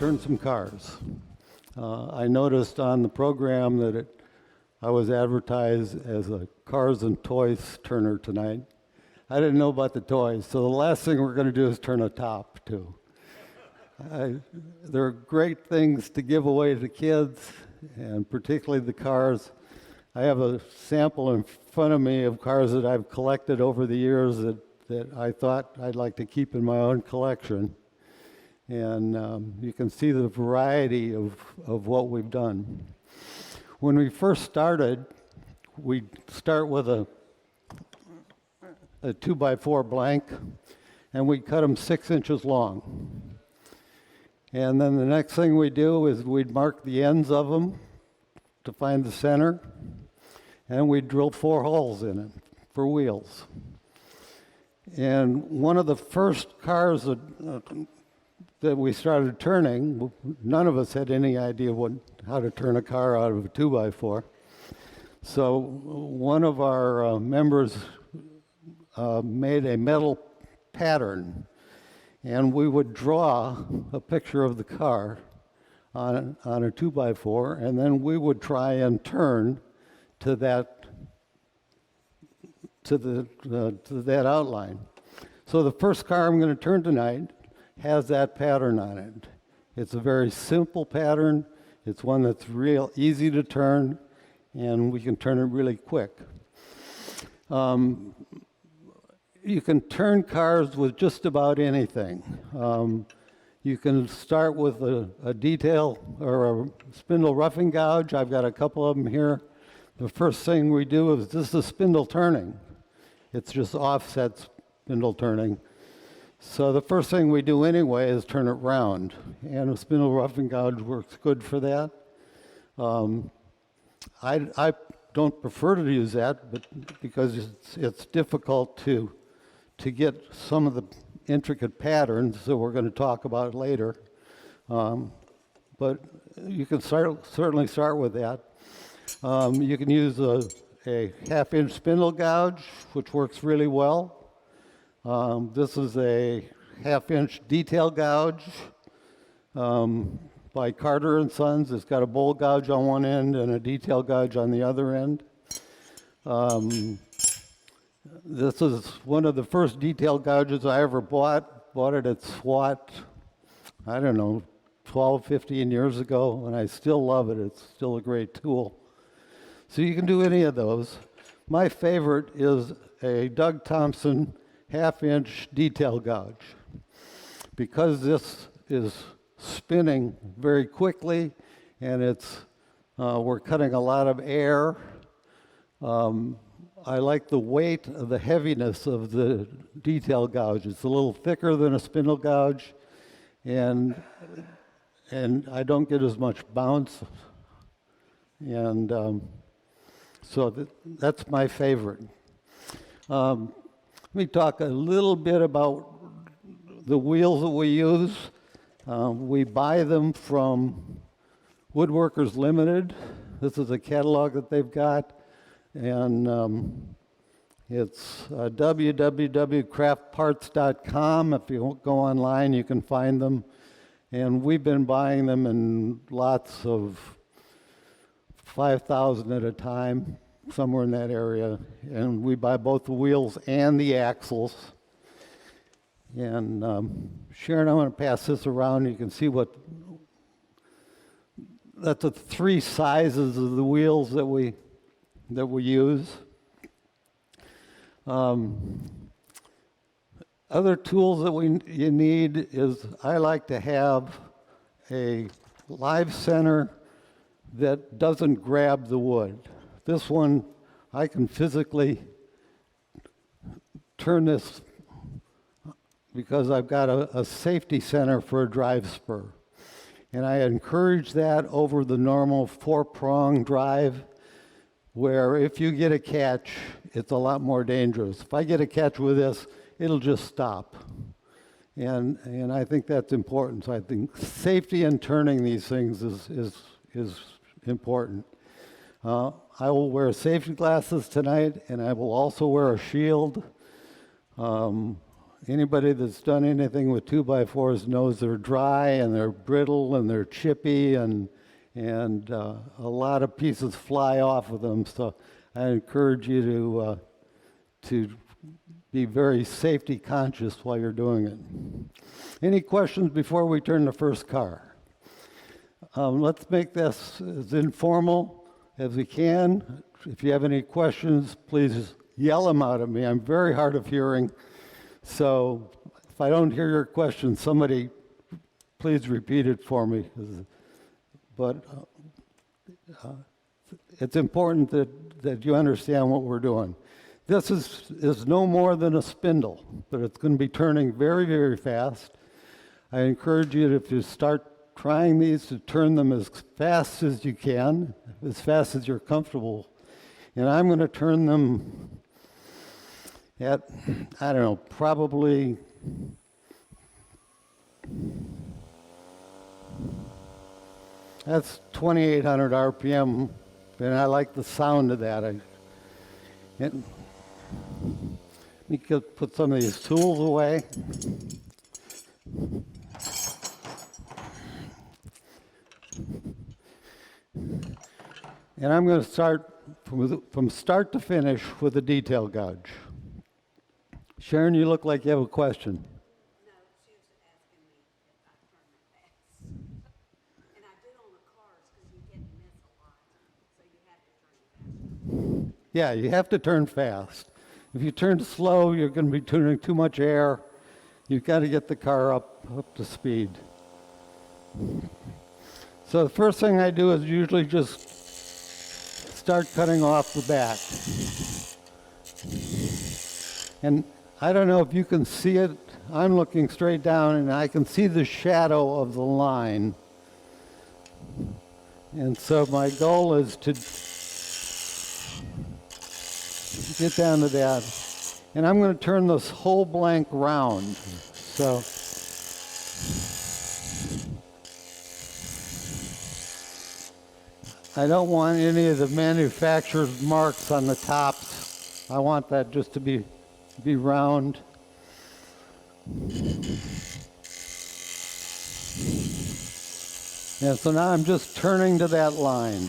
turn some cars. I noticed on the program that I was advertised as a cars and toys turner tonight. I didn't know about the toys, so the last thing we're going to do is turn a top too. There are great things to give away to kids, and particularly the cars. I have a sample in front of me of cars that I've collected over the years that I thought I'd like to keep in my own collection. And you can see the variety of what we've done. When we first started, we'd start with a 2x4 blank, and we'd cut them 6 inches long. And then the next thing we do is we'd mark the ends of them to find the center, and we'd drill 4 holes in it for wheels. And one of the first cars that we started turning, none of us had any idea how to turn a car out of a 2x4. So one of our members made a metal pattern, and we would draw a picture of the car on a 2x4, and then we would try and turn to that outline. So the first car I'm going to turn tonight has that pattern on it. It's a very simple pattern. It's one that's real easy to turn, and we can turn it really quick. You can turn cars with just about anything. You can start with a detail or a spindle roughing gouge. I've got a couple of them here. The first thing we do is this is spindle turning. It's just offset spindle turning. So the first thing we do anyway is turn it round, and a spindle roughing gouge works good for that. I don't prefer to use that, but because it's difficult to get some of the intricate patterns that we're going to talk about later. But you can certainly start with that. You can use a 1/2-inch spindle gouge, which works really well. This is a 1/2-inch detail gouge by Carter and Sons. It's got a bowl gouge on one end and a detail gouge on the other end. This is one of the first detail gouges I ever bought. Bought it at SWAT, I don't know, 12, 15 years ago, and I still love it. It's still a great tool. So you can do any of those. My favorite is a Doug Thompson 1/2-inch detail gouge. Because this is spinning very quickly and we're cutting a lot of air, I like the weight of the heaviness of the detail gouge. It's a little thicker than a spindle gouge, and I don't get as much bounce. And so that's my favorite. Let me talk a little bit about the wheels that we use. We buy them from Woodworkers Limited. This is a catalog that they've got, and it's www.craftparts.com. If you go online, you can find them. And we've been buying them in lots of 5,000 at a time, somewhere in that area, and we buy both the wheels and the axles. And Sharon, I'm going to pass this around. You can see that's the 3 sizes of the wheels that we use. Other tools that you need is I like to have a live center that doesn't grab the wood. This one, I can physically turn this because I've got a safety center for a drive spur. And I encourage that over the normal 4-prong drive, where if you get a catch, it's a lot more dangerous. If I get a catch with this, it'll just stop. And I think that's important. So I think safety in turning these things is important. I will wear safety glasses tonight, and I will also wear a shield. Anybody that's done anything with 2x4s knows they're dry and they're brittle and they're chippy and a lot of pieces fly off of them. So I encourage you to be very safety conscious while you're doing it. Any questions before we turn the first car? Let's make this as informal as we can. If you have any questions, please yell them out at me. I'm very hard of hearing, so if I don't hear your question, somebody please repeat it for me. But it's important that you understand what we're doing. This is no more than a spindle, but it's going to be turning very, very fast. I encourage you, if you start trying these, to turn them as fast as you can, as fast as you're comfortable. And I'm going to turn them at, I don't know, probably that's 2,800 RPM, and I like the sound of that. Let me put some of these tools away. And I'm going to start from start to finish with a detail gouge. Sharon, you look like you have a question. No, she was asking me if I turn it fast. And I do on the cars because you hit and miss a lot. So you have to turn fast. Yeah, you have to turn fast. If you turn slow, you're going to be turning too much air. You've got to get the car up to speed. So the first thing I do is usually just start cutting off the back. And I don't know if you can see it. I'm looking straight down and I can see the shadow of the line. And so my goal is to get down to that. And I'm going to turn this whole blank round. So I don't want any of the manufacturer's marks on the tops. I want that just to be round. And so now I'm just turning to that line.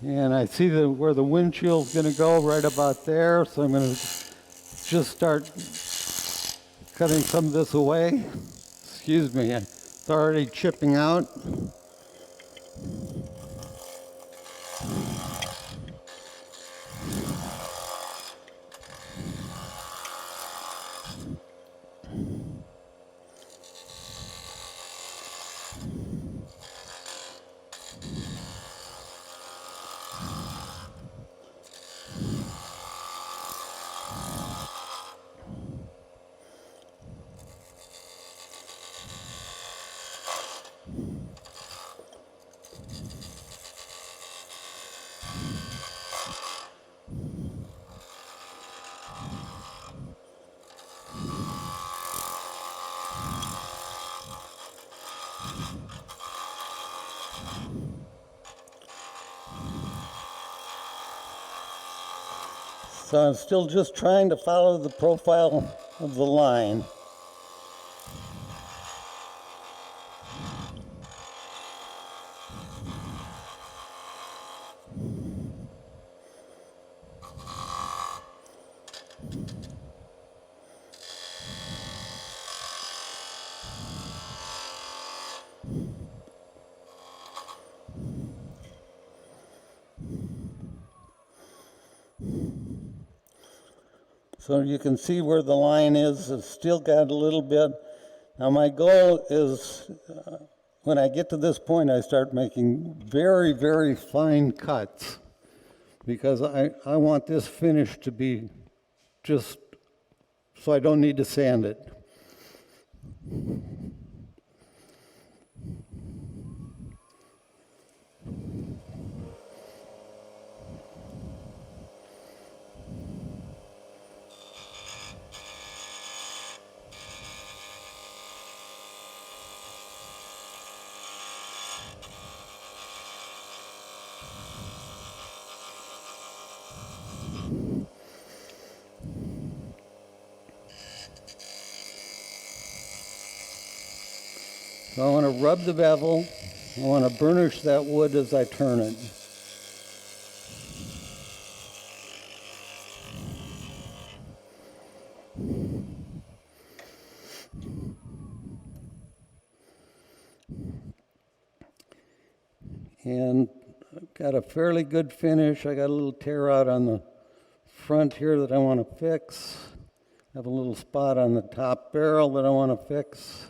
And I see where the windshield's going to go right about there, so I'm going to just start cutting some of this away. Excuse me, it's already chipping out. So I'm still just trying to follow the profile of the line. So you can see where the line is. It's still got a little bit. Now my goal is, when I get to this point, I start making very, very fine cuts, because I want this finish to be just, so I don't need to sand it. So I want to rub the bevel. I want to burnish that wood as I turn it. And I've got a fairly good finish. I got a little tear out on the front here that I want to fix. I have a little spot on the top barrel that I want to fix.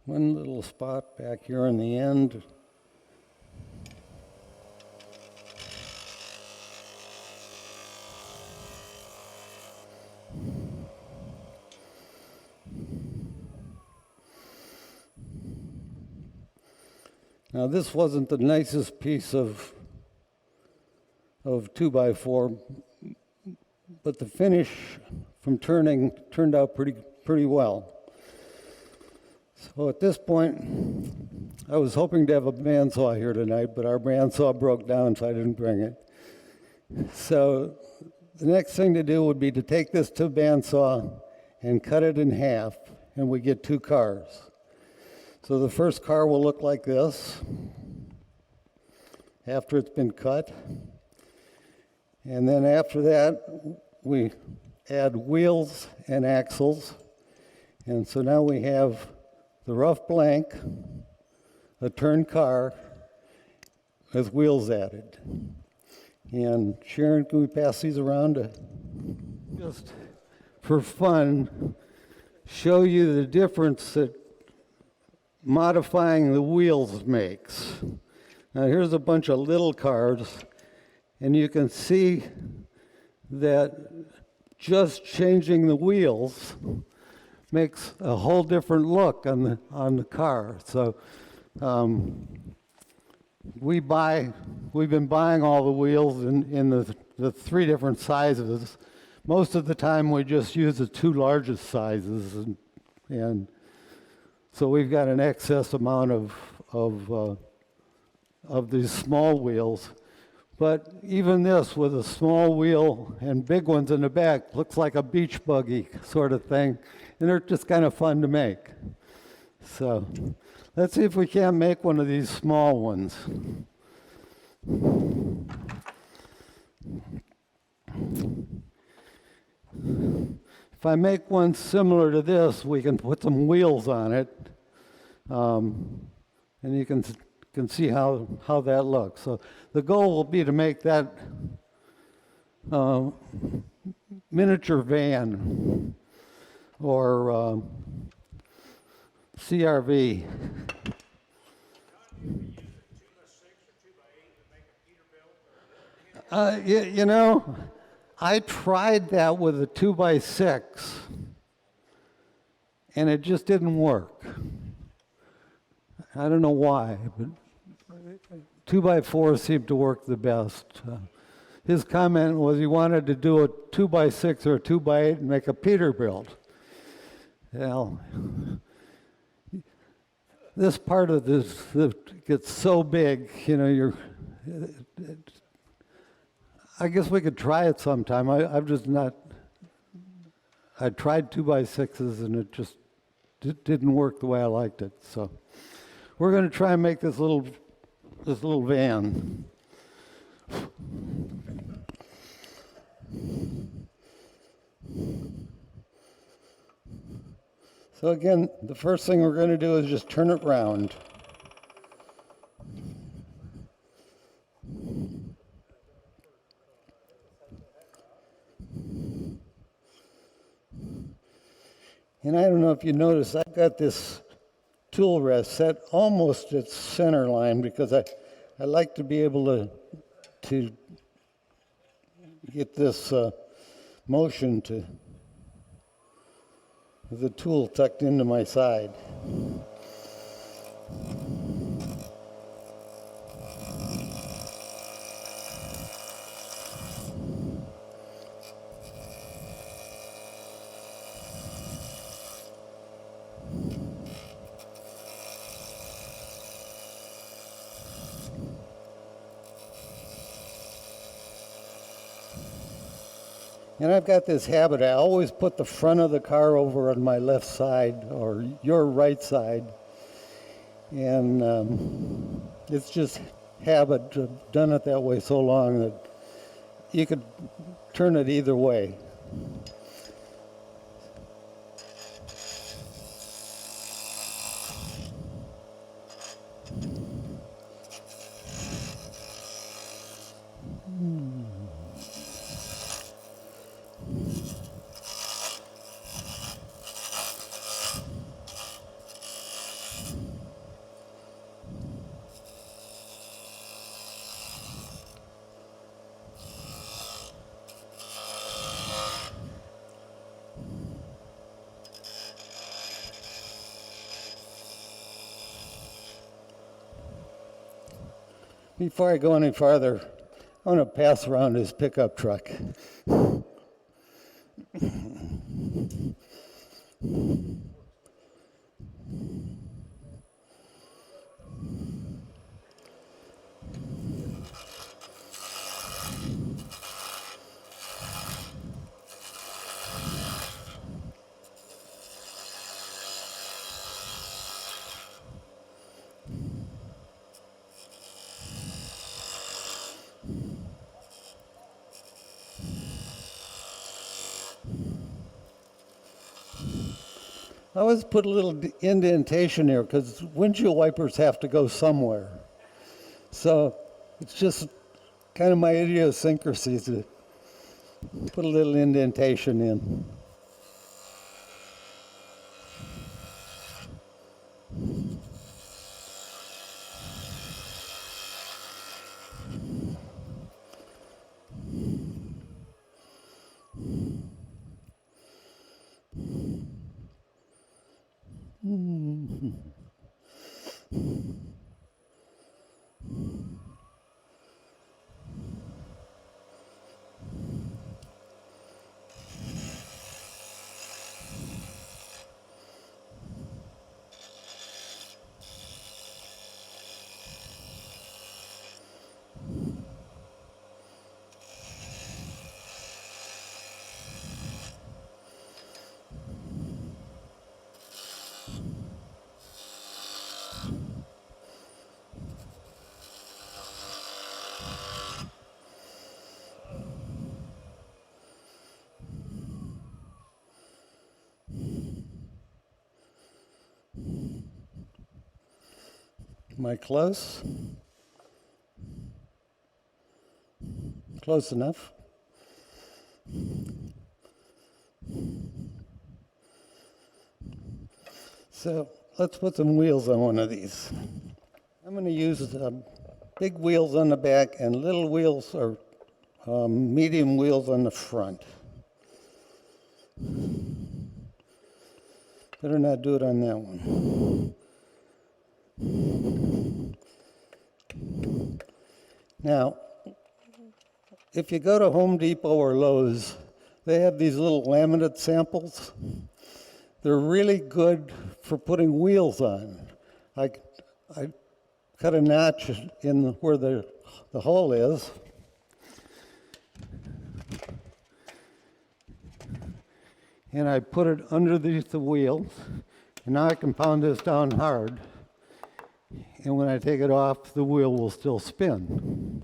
One little spot back here on the end. Now this wasn't the nicest piece of 2x4, but the finish from turning turned out pretty well. So at this point, I was hoping to have a bandsaw here tonight, but our bandsaw broke down, so I didn't bring it. So the next thing to do would be to take this to a bandsaw and cut it in half, and we get two cars. So the first car will look like this after it's been cut. And then after that, we add wheels and axles. And so now we have the rough blank, a turned car with wheels added. And Sharon, can we pass these around to just for fun show you the difference that modifying the wheels makes. Now here's a bunch of little cars, and you can see that just changing the wheels makes a whole different look on the car. So we've been buying all the wheels in the three different sizes. Most of the time we just use the two largest sizes, and so we've got an excess amount of these small wheels. But even this, with a small wheel and big ones in the back, looks like a beach buggy sort of thing, and they're just kind of fun to make. So let's see if we can't make one of these small ones. If I make one similar to this, we can put some wheels on it, and you can see how that looks. So the goal will be to make that miniature van or CRV. You know, I tried that with a 2x6, and it just didn't work. I don't know why, but 2x4 seemed to work the best. His comment was he wanted to do a 2x6 or a 2x8 and make a Peterbilt. Well, this part of this gets so big, you know, I guess we could try it sometime. I've just not. I tried 2x6s and it just didn't work the way I liked it. So we're going to try and make this little van. So again, the first thing we're going to do is just turn it round. And I don't know if you noticed, I've got this tool rest set almost at center line because I like to be able to get this motion to the tool tucked into my side. And I've got this habit, I always put the front of the car over on my left side or your right side. And it's just habit. I've done it that way so long that you could turn it either way. Before I go any farther, I want to pass around his pickup truck. I always put a little indentation here because windshield wipers have to go somewhere. So it's just kind of my idiosyncrasy to put a little indentation in. Am I close? Close enough? So let's put some wheels on one of these. I'm going to use big wheels on the back and little wheels or medium wheels on the front. Better not do it on that one. Now, if you go to Home Depot or Lowe's, they have these little laminate samples. They're really good for putting wheels on. I cut a notch in where the hole is. And I put it underneath the wheels. And now I can pound this down hard. And when I take it off, the wheel will still spin.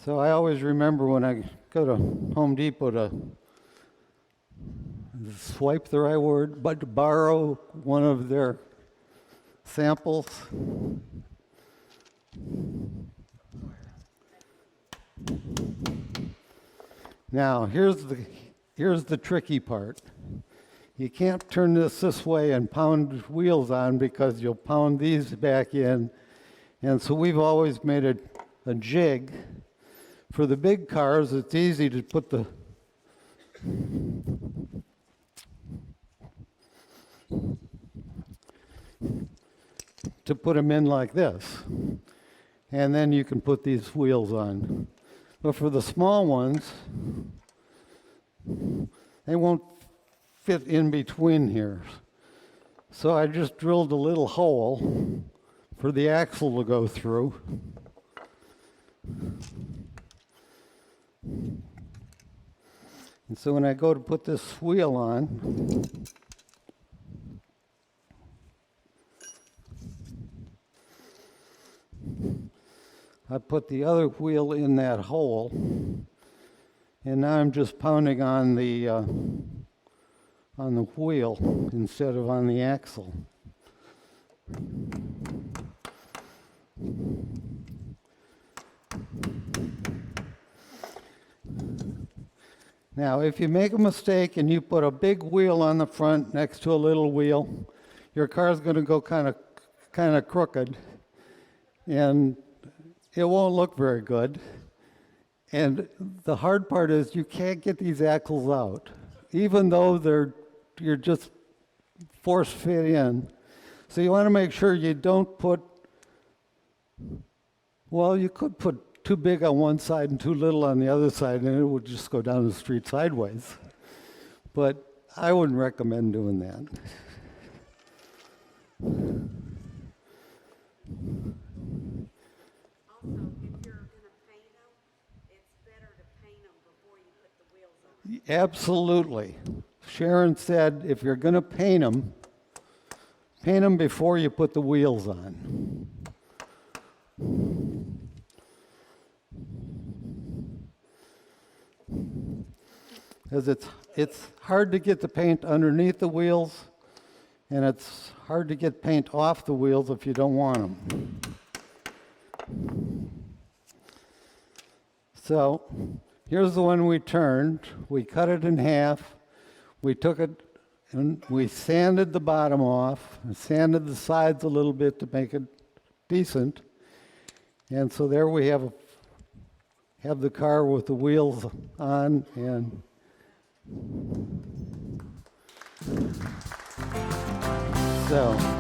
So I always remember when I go to Home Depot to swipe the right word, but to borrow one of their samples. Now, here's the tricky part. You can't turn this way and pound wheels on because you'll pound these back in. And so we've always made a jig. For the big cars, it's easy to put them in like this. And then you can put these wheels on. But for the small ones, they won't fit in between here. So I just drilled a little hole for the axle to go through. And so when I go to put this wheel on, I put the other wheel in that hole, and now I'm just pounding on the wheel instead of on the axle. Now, if you make a mistake and you put a big wheel on the front next to a little wheel, your car's going to go kind of crooked, and it won't look very good. And the hard part is you can't get these axles out, even though you're just force fit in. So you want to make sure you don't put, well, you could put too big on one side and too little on the other side, and it would just go down the street sideways. But I wouldn't recommend doing that. Also, if you're gonna paint them, it's better to paint them before you put the wheels on. Absolutely. Sharon said if you're going to paint them before you put the wheels on. Because it's hard to get the paint underneath the wheels, and it's hard to get paint off the wheels if you don't want them. So here's the one we turned. We cut it in half. We took it and we sanded the bottom off and sanded the sides a little bit to make it decent. And so there we have the car with the wheels on, and so